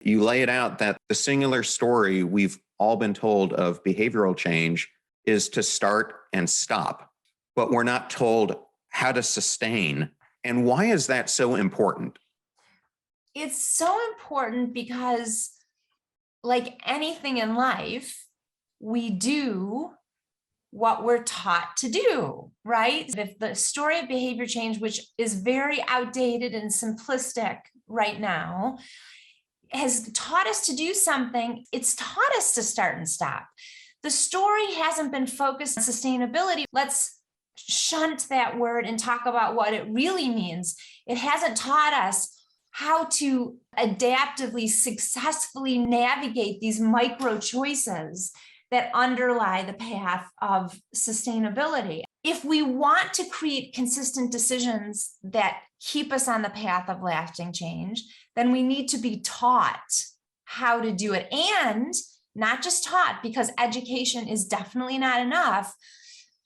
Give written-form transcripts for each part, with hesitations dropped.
You lay it out that the singular story we've all been told of behavioral change is to start and stop, but we're not told how to sustain. And why is that so important? It's so important because, like anything in life, we do what we're taught to do, right? If the story of behavior change, which is very outdated and simplistic right now, has taught us to do something, it's taught us to start and stop. The story hasn't been focused on sustainability. Let's shunt that word and talk about what it really means. It hasn't taught us how to adaptively, successfully navigate these micro choices that underlie the path of sustainability. If we want to create consistent decisions that keep us on the path of lasting change, then we need to be taught how to do it. And not just taught, because education is definitely not enough.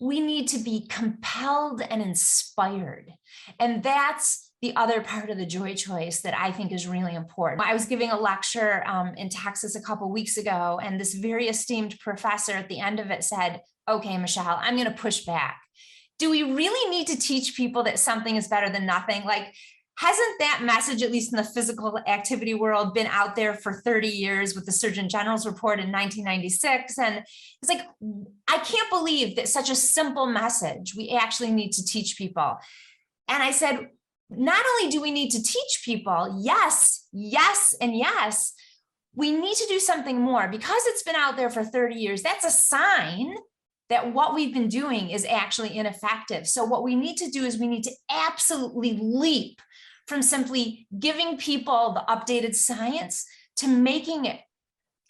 We need to be compelled and inspired. And that's the other part of the joy choice that I think is really important. I was giving a lecture in Texas a couple of weeks ago, and this very esteemed professor at the end of it said, "Okay, Michelle, I'm going to push back. Do we really need to teach people that something is better than nothing? Like, hasn't that message, at least in the physical activity world, been out there for 30 years with the Surgeon General's report in 1996? And it's like, I can't believe that such a simple message we actually need to teach people." And I said, not only do we need to teach people, yes, yes, and yes, we need to do something more. Because it's been out there for 30 years, that's a sign that what we've been doing is actually ineffective. So what we need to do is we need to absolutely leap from simply giving people the updated science to making it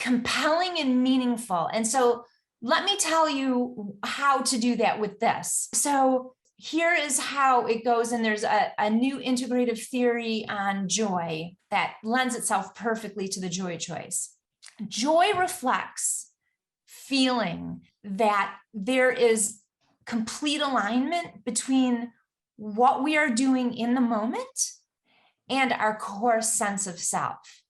compelling and meaningful. And so let me tell you how to do that with this. So here is how it goes. And there's a new integrative theory on joy that lends itself perfectly to the joy choice. Joy reflects feeling that there is complete alignment between what we are doing in the moment and our core sense of self.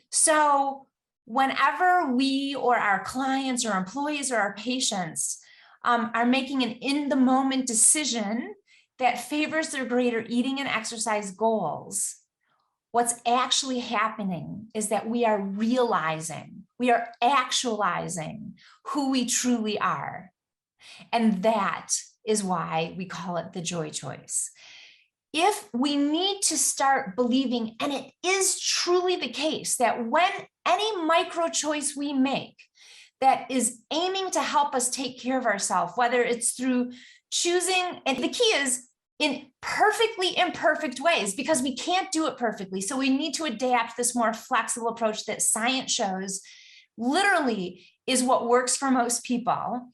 So whenever we or our clients or employees or our patients are making an in-the-moment decision that favors their greater eating and exercise goals, what's actually happening is that we are realizing, we are actualizing who we truly are. And that is why we call it the joy choice. If we need to start believing, and it is truly the case, that when any micro choice we make that is aiming to help us take care of ourselves, whether it's through choosing, and the key is in perfectly imperfect ways, because we can't do it perfectly. So we need to adapt this more flexible approach that science shows literally is what works for most people.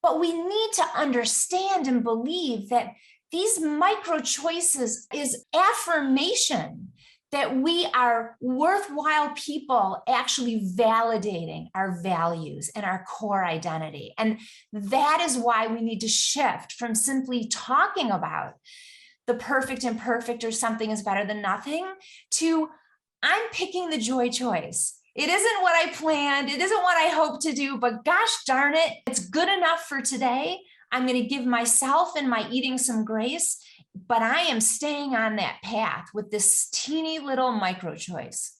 But we need to understand and believe that these micro choices is affirmation that we are worthwhile people, actually validating our values and our core identity. And that is why we need to shift from simply talking about the perfect imperfect or something is better than nothing to I'm picking the joy choice. It isn't what I planned. It isn't what I hope to do, but gosh darn it, it's good enough for today. I'm going to give myself and my eating some grace, but I am staying on that path with this teeny little micro choice.